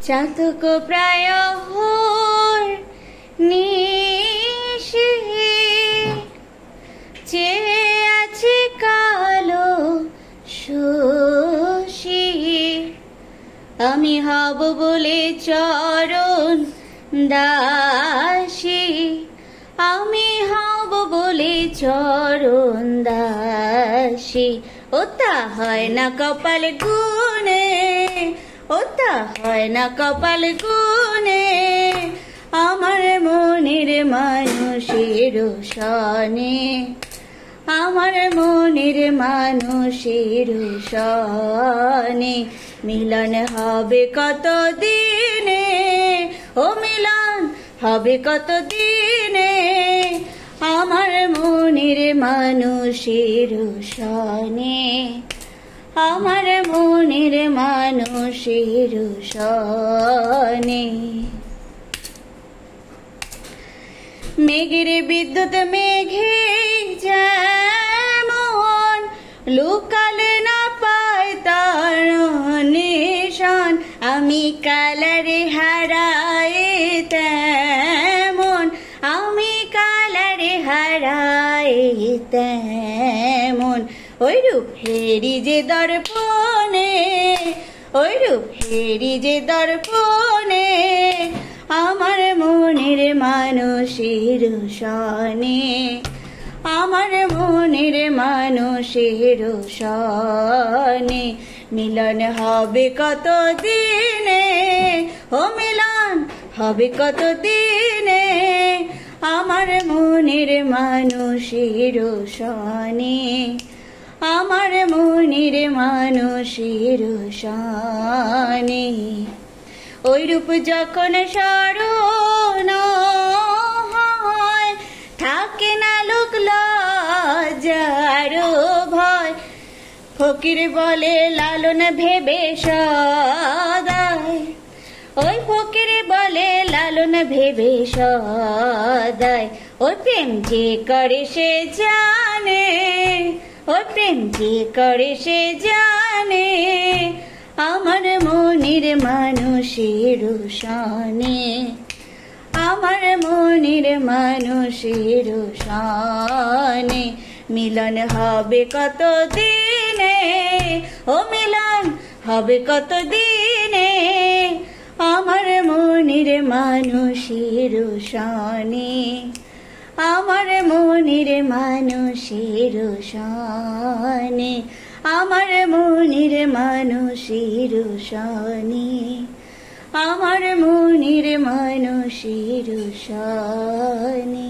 চাতক প্রায় নিশি চেয়ে আছে কালো শশী, আমি হব বলে চরণ দাসী, আমি হব বলে চরণ দাসী। ওটা হয় না কপাল গুনে, ওটা হয় না কপাল গুনে, আমার মনের মানুষের সনে, আমার মনের মানুষের সনে। মিলন হবে কত দিনে, ও মিলন হবে কত দিনে, আমার মনের মানুষের সনে, আমার মনের মানুষের সনে। মেঘের বিদ্যুৎ মেঘে যেমন লুকালে না পায় তার নিশান, আমি কালারে হারাই তেমন, আমি কালারে হারাই তেমন। ওই রূপ হেরি যে দর্পণে, ওই রূপ হেরি যে দর্পণে, আমার মনের মানুষের সনে, আমার মনের মানুষের সনে। মিলন হবে কত দিনে, ও মিলন হবে কত দিনে, আমার মনের মানুষের সনে, আমার মনের মানুষের সনে। ওই রূপ যখন স্মরণ হয়, থাকে না লোক লজ্জার ভয়, ফকির বলে লালন ভেবে সদাই, ওই ফকির বলে লালন ভেবে সদাই। ওই প্রেম যে করে সে জানে, ওই প্রেম যে করে সে জানে, আমার মনের মানুষের সনে, আমার মনের মানুষের সনে। মিলন হবে কত দিনে, ও মিলন হবে কত দিনে, আমার মনের মানুষের সনে, আমার মনের মানুষের সনে, আমার মনের মানুষের সনে, আমার মনের মানুষের সনে।